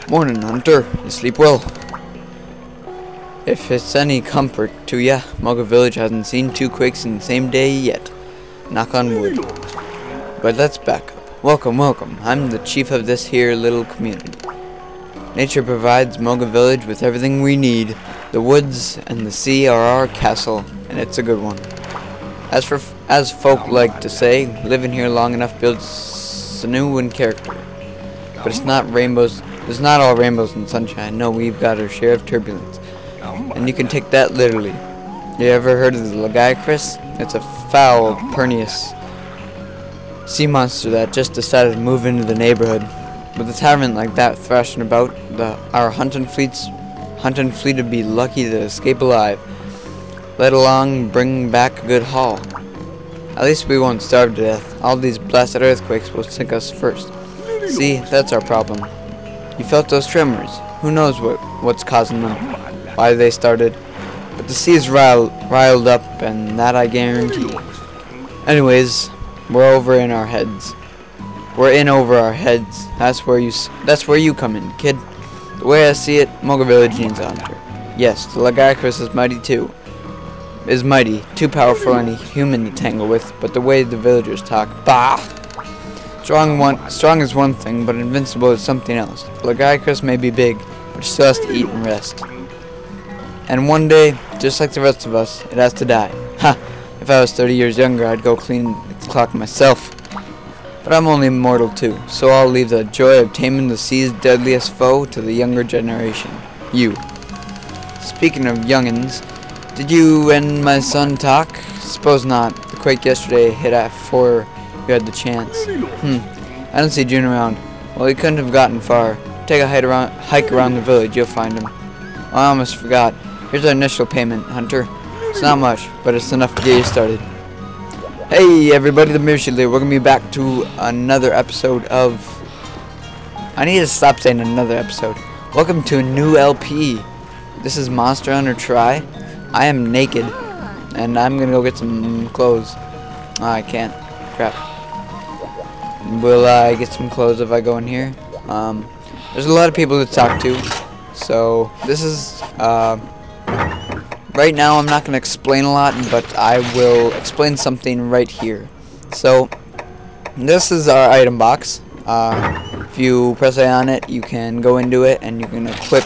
Morning, Hunter. You sleep well? If it's any comfort to ya, Muggle Village hasn't seen 2 quakes in the same day yet. Knock on wood. But let's back up. Welcome, welcome. I'm the chief of this here little community. Nature provides Muggle Village with everything we need. The woods and the sea are our castle, and it's a good one. As folk like to say, living here long enough builds sinew and character. But it's not rainbows. It's not all rainbows and sunshine. No, we've got our share of turbulence, and you can take that literally. You ever heard of the Lagicris? It's a foul, pernicious sea monster that just decided to move into the neighborhood. With a tyrant like that thrashing about, our hunting fleet'd be lucky to escape alive, let alone bring back a good haul. At least we won't starve to death. All these blasted earthquakes will sink us first. See, that's our problem. You felt those tremors. Who knows what's causing them, why they started. But the sea is riled up, and that I guarantee. Anyways, we're in over our heads. That's where you come in, kid. The way I see it, Muggle Village needs a hunter. Yes, the Lagicris is mighty too. Too powerful for any human to tangle with, but the way the villagers talk, bah! Strong is one thing, but invincible is something else. Lagicris may be big, but it still has to eat and rest. And one day, just like the rest of us, it has to die. Ha! If I was 30 years younger, I'd go clean its clock myself. But I'm only mortal too, so I'll leave the joy of taming the sea's deadliest foe to the younger generation. You. Speaking of youngins, did you and my son talk? Suppose not. The quake yesterday hit before you had the chance. I don't see June around. Well, he couldn't have gotten far. Take a hike around the village, you'll find him. Oh, I almost forgot. Here's our initial payment, Hunter. It's not much, but it's enough to get you started. Hey everybody, the Mirror Shield here. We're going to be back to another episode of... I need to stop saying another episode. Welcome to a new LP. This is Monster Hunter Try. I am naked, and I'm going to go get some clothes. Oh, I can't. Crap. Will I get some clothes if I go in here? There's a lot of people to talk to, so this is... right now I'm not going to explain a lot, but I will explain something right here. So, this is our item box. If you press A on it, you can go into it and you can equip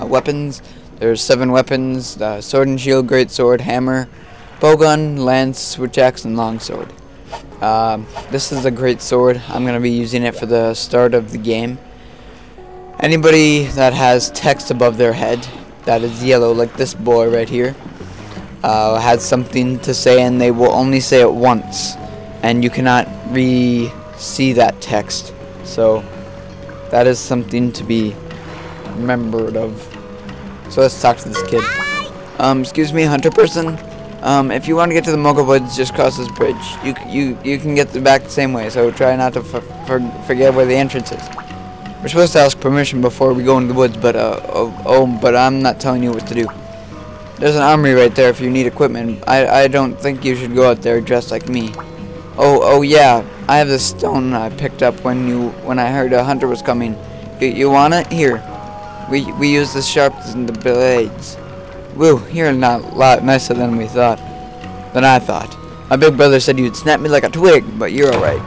weapons. There's 7 weapons: sword and shield, great sword, hammer, bowgun, lance, switch axe, and longsword. This is a great sword. I'm going to be using it for the start of the game. Anybody that has text above their head that is yellow, like this boy right here, has something to say, and they will only say it once, and you cannot re-see that text. So that is something to be remembered of. So let's talk to this kid. Excuse me, hunter person. If you want to get to the Muggle Woods, just cross this bridge. You can get back the same way, so try not to forget where the entrance is. We're supposed to ask permission before we go into the woods, but but I'm not telling you what to do. There's an armory right there if you need equipment. I don't think you should go out there dressed like me. Oh yeah, I have this stone I picked up when I heard a hunter was coming. You want it? Here. We use the sharps and the blades. Woo, you're not a lot nicer than I thought. My big brother said you'd snap me like a twig, but you're alright.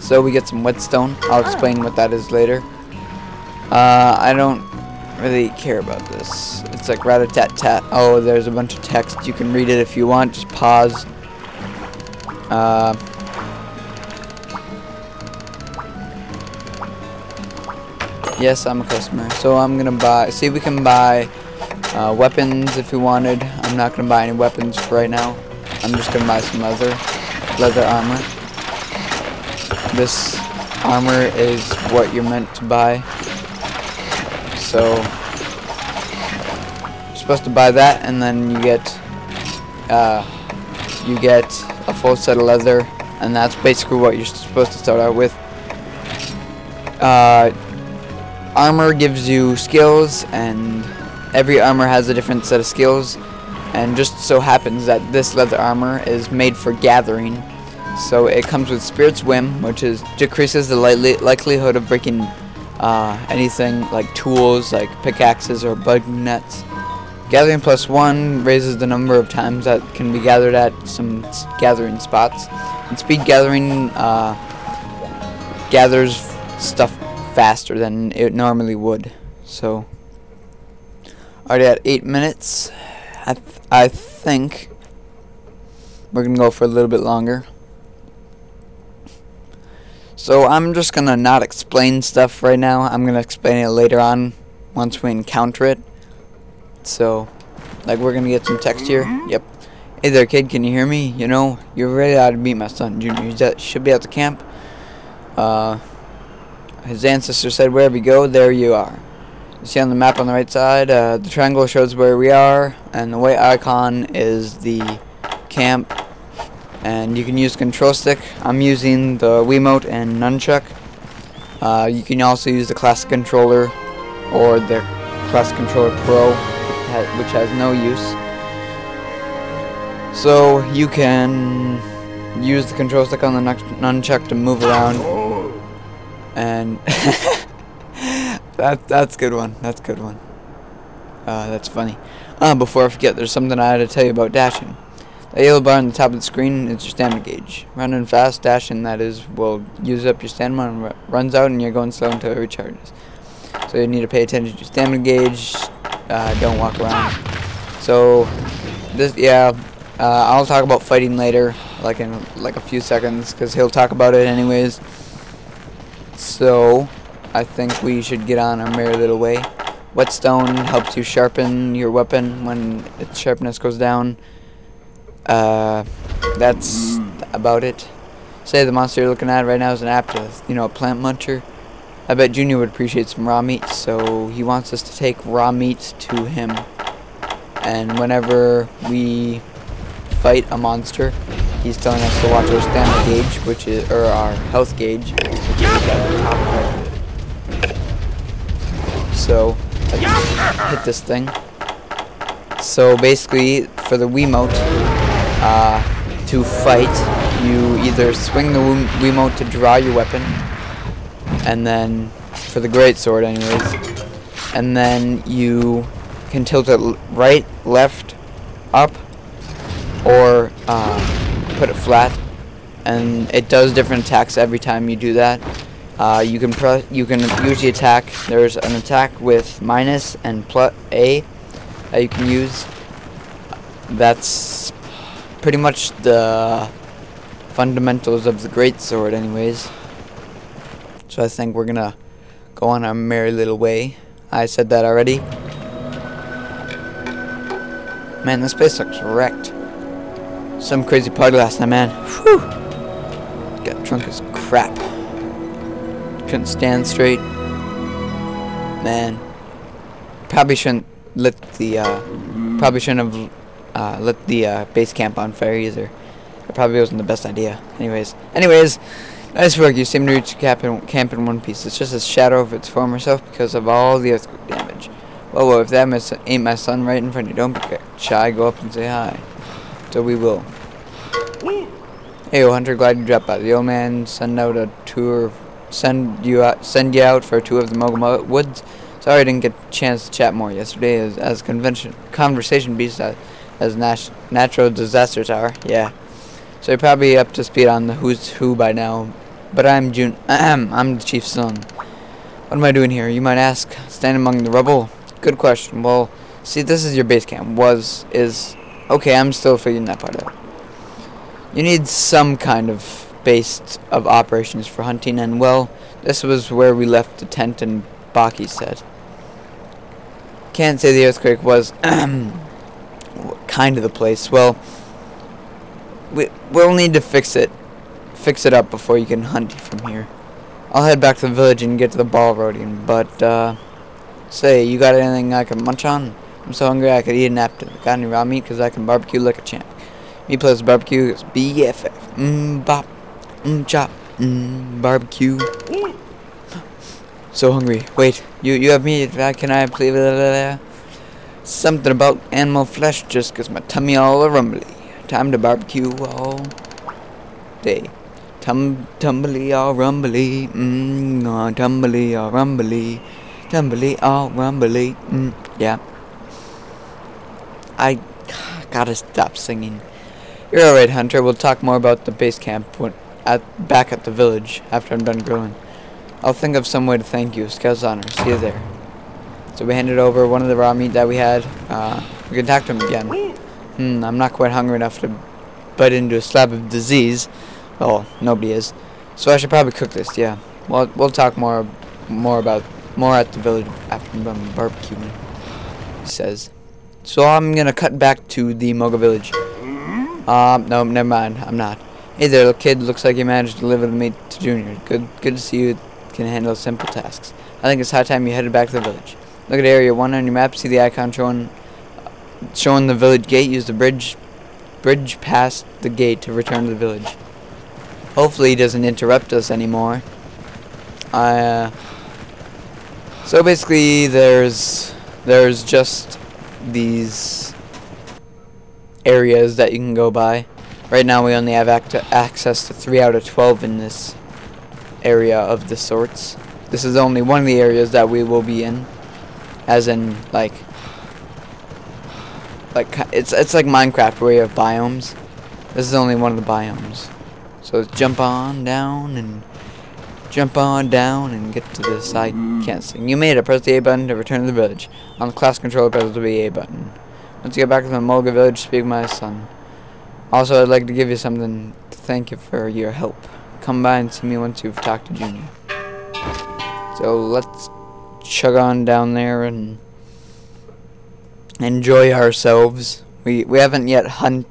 So we get some whetstone. I'll explain what that is later. I don't really care about this. It's like rat-a-tat-tat. Oh, there's a bunch of text. You can read it if you want. Just pause. Yes, I'm a customer. So I'm gonna buy. See, we can buy weapons if we wanted. I'm not gonna buy any weapons for right now. I'm just gonna buy some leather armor. This armor is what you're meant to buy. So you're supposed to buy that, and then you get a full set of leather, and that's basically what you're supposed to start out with. Armor gives you skills, and every armor has a different set of skills, and just so happens that this leather armor is made for gathering. So it comes with Spirit's Whim, which decreases the likelihood of breaking anything like tools like pickaxes or bug nets. Gathering +1 raises the number of times that can be gathered at some gathering spots. And speed gathering gathers stuff faster than it normally would. So, already at 8 minutes. I think we're gonna go for a little bit longer. So I'm just gonna not explain stuff right now. I'm gonna explain it later on once we encounter it. So, like, we're gonna get some text here. Yep. Hey there, kid. Can you hear me? You know, you're ready to meet my son, Junior. He should be at the camp. His ancestor said, wherever you go, there you are. You see on the map on the right side, the triangle shows where we are, and the white icon is the camp. And you can use control stick. I'm using the Wiimote and nunchuck. You can also use the classic controller or the classic controller Pro, which has no use. So you can use the control stick on the nunchuck to move around, and that's a good one. That's a good one. That's funny. Before I forget, there's something I had to tell you about dashing. The yellow bar on the top of the screen is your stamina gauge. Running fast, dashing, that is, will use up your stamina and runs out, and you're going slow until it recharges. So you need to pay attention to your stamina gauge. Don't walk around. So this, yeah, I'll talk about fighting later, like in a few seconds, because he'll talk about it anyways. So I think we should get on our merry little way. Whetstone helps you sharpen your weapon when its sharpness goes down. That's about it. Say the monster you're looking at right now is an Aptus, you know, a plant muncher. I bet Junior would appreciate some raw meat, so he wants us to take raw meat to him. And whenever we fight a monster, he's telling us to watch our stamina gauge, which is, or our health gauge, which is at the top right. So, let's hit this thing. So basically, for the Wiimote, to fight, you either swing the Wiimote to draw your weapon, and then, for the greatsword anyways, and then you can tilt it right, left, up, or put it flat, and it does different attacks every time you do that. You can use the attack. There's an attack with minus and plus A that you can use. That's pretty much the fundamentals of the greatsword anyways. So I think we're gonna go on our merry little way. I said that already. Man, this place looks wrecked. Some crazy party last night, man. Whew. Got drunk as crap. Couldn't stand straight. Man. Probably shouldn't lit the probably shouldn't have lit the base camp on fire either. It probably wasn't the best idea. Anyways, nice work. You seem to reach camp in one piece. It's just a shadow of its former self because of all the earthquake damage. Well, if that ain't my son right in front of you, don't be shy. Go up and say hi. So we will. Hey, Hunter, glad you dropped by. The old man send out a tour, send you out for a tour of the Mogul Woods. Sorry I didn't get a chance to chat more yesterday, as conversation beast as natural disasters are. Yeah. So you're probably up to speed on the who's who by now. But I'm the chief's son. What am I doing here, you might ask? Standing among the rubble? Good question. Well, see, this is your base camp. Okay, I'm still figuring that part out. You need some kind of base of operations for hunting, and well, this was where we left the tent and Baki said. Can't say the earthquake was kind of the place. Well, we'll need to fix it up before you can hunt from here. I'll head back to the village and get to the ball roading, but say, you got anything I can munch on? I'm so hungry I could eat a napkin. Got any raw meat? Because I can barbecue like a champ. Me plus barbecue is BFF. Bop. Chop. Barbecue. So hungry. Wait, you have meat? Can I please? Something about animal flesh just gets my tummy all rumbly. Time to barbecue all day. Tumbly all rumbly, tumbly all rumbly, tumbly all rumbly, yeah. I gotta stop singing. You're alright, Hunter. We'll talk more about the base camp back at the village after I'm done grilling. I'll think of some way to thank you. Scout's honor. See you there. So we handed over one of the raw meat that we had. We can talk to him again. I'm not quite hungry enough to bite into a slab of disease. Well, nobody is. So I should probably cook this, yeah. Well, we'll talk more at the village after I'm done barbecuing, he says. So I'm gonna cut back to the Moga village. No, never mind. I'm not. Hey there, little kid. Looks like you managed to deliver the meat to Junior. Good to see you can handle simple tasks. I think it's high time you headed back to the village. Look at Area 1 on your map. See the icon showing the village gate. Use the bridge past the gate to return to the village. Hopefully he doesn't interrupt us anymore. So basically there's just these areas that you can go by. Right now we only have access to 3 out of 12 in this area of the sorts. This is only one of the areas that we will be in, as in like it's like Minecraft where you have biomes. This is only one of the biomes. So let's jump on down and get to the side. Can't sing. You made it. Press the A button to return to the village. On the class controller, press the A button. Once you get back to the Mulga village, speak with my son. Also, I'd like to give you something to thank you for your help. Come by and see me once you've talked to Junior. So let's chug on down there and enjoy ourselves. We haven't yet hunt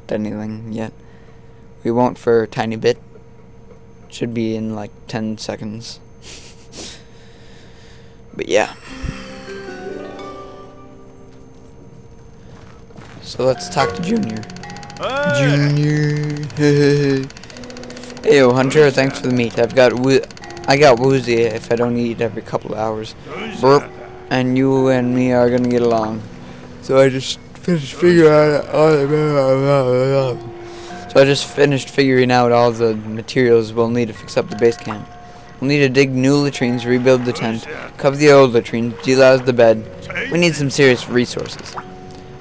anything yet. We won't for a tiny bit. Should be in like 10 seconds. But yeah. So let's talk to Junior. Junior. Hey, yo, Hunter, thanks for the meat. I got woozy if I don't eat every couple of hours. Burp. And you and me are gonna get along. So I just finished figuring out all the materials we'll need to fix up the base camp. We'll need to dig new latrines, rebuild the tent, cover the old latrines, delouse the bed. We need some serious resources.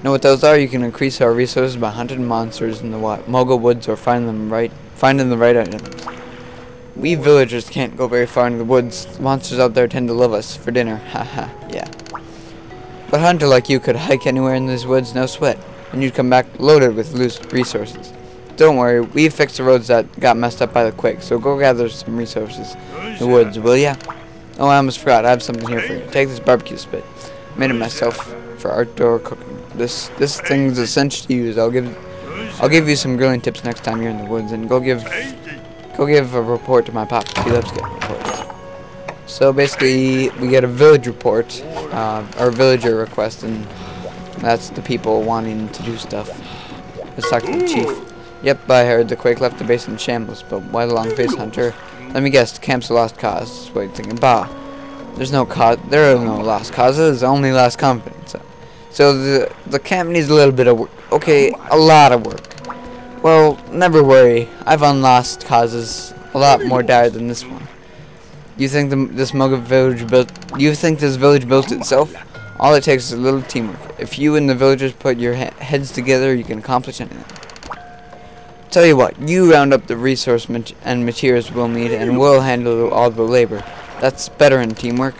Know what those are? You can increase our resources by hunting monsters in the Moga woods or finding the right items. We villagers can't go very far into the woods. The monsters out there tend to love us for dinner. Haha, yeah. But a hunter like you could hike anywhere in these woods, no sweat, and you'd come back loaded with loose resources. Don't worry, we fixed the roads that got messed up by the quake, so go gather some resources in the woods, will ya? Oh, I almost forgot. I have something here for you. Take this barbecue spit. I made it myself for outdoor cooking. This thing's essential to use. I'll give you some grilling tips next time you're in the woods, and go give a report to my pop. He loves getting reports. So basically, we get a village report, or villager request, and that's the people wanting to do stuff. Let's talk to the chief. Yep, I heard the quake left the base in shambles, but why the long face, Hunter? Let me guess, the camp's a lost cause. That's what you're thinking. Bah. There are no lost causes, only lost confidence. So the camp needs a little bit of work. Okay, a lot of work. Well, never worry. I've unlost causes a lot more dire than this one. You think this village built itself? All it takes is a little teamwork. If you and the villagers put your heads together, you can accomplish anything. Tell you what, you round up the resource and materials we'll need, and we'll handle all the labor. That's better in teamwork.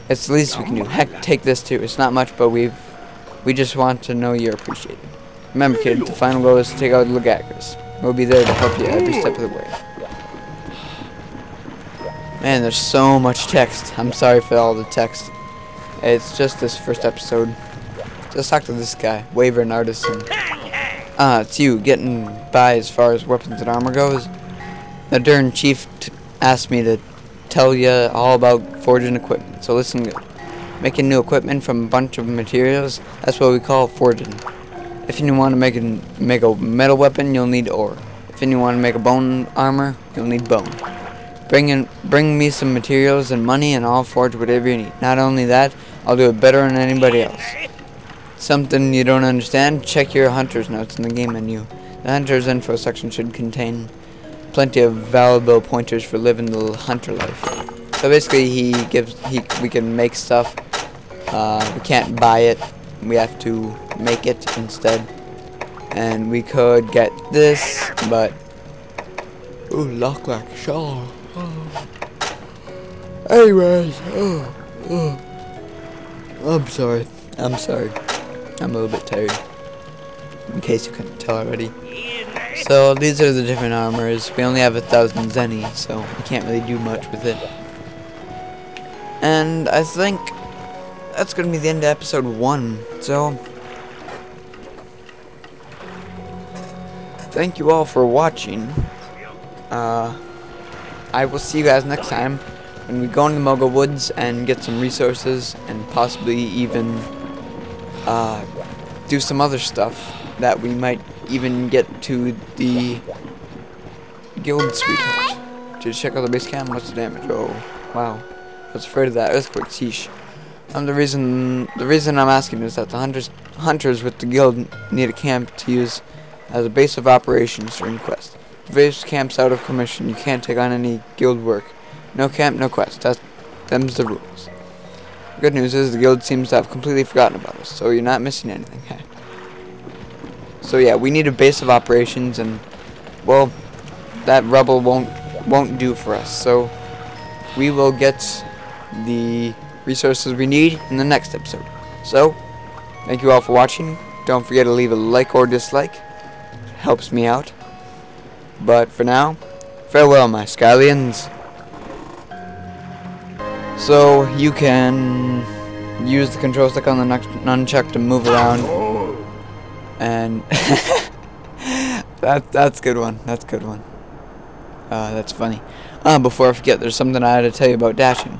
It's the least we can do. Heck, take this too. It's not much, but we just want to know you're appreciated. Remember, kid, the final goal is to take out the Lagaggers. We'll be there to help you every step of the way. Man, there's so much text. I'm sorry for all the text. It's just this first episode. Just talk to this guy, Wavering Artisan. It's you, getting by as far as weapons and armor goes. The darn chief asked me to tell you all about forging equipment, so listen good. Making new equipment from a bunch of materials, that's what we call forging. If you want to make a metal weapon, you'll need ore. If you want to make a bone armor, you'll need bone. Bring me some materials and money, and I'll forge whatever you need. Not only that, I'll do it better than anybody else. Something you don't understand? Check your hunter's notes in the game menu. The hunter's info section should contain plenty of valuable pointers for living the hunter life. So basically, we can make stuff. We can't buy it. We have to make it instead. And we could get this, but ooh, look like Shaw. Oh. Anyways, I'm sorry. I'm a little bit tired, in case you couldn't tell already. So these are the different armors. We only have 1,000 zenny, so we can't really do much with it. And I think that's gonna be the end of episode 1. So thank you all for watching. I will see you guys next time when we go into Moga Woods and get some resources and possibly even do some other stuff that we might even get to the Guild Sweetheart to check out the base camp. What's the damage? Oh, wow. I was afraid of that earthquake. Sheesh. The reason I'm asking is that the hunters with the guild need a camp to use as a base of operations during quest. The base camp's out of commission. You can't take on any guild work. No camp, no quest. Them's the rules. The good news is the guild seems to have completely forgotten about us, so you're not missing anything. So yeah, we need a base of operations, and well, that rubble won't do for us. So we will get the resources we need in the next episode. So thank you all for watching. Don't forget to leave a like or dislike. It helps me out. But for now, farewell, my Skylians. So you can use the control stick on the nunchuck to move around, and that's a good one. That's a good one. That's funny. Before I forget, there's something I had to tell you about dashing.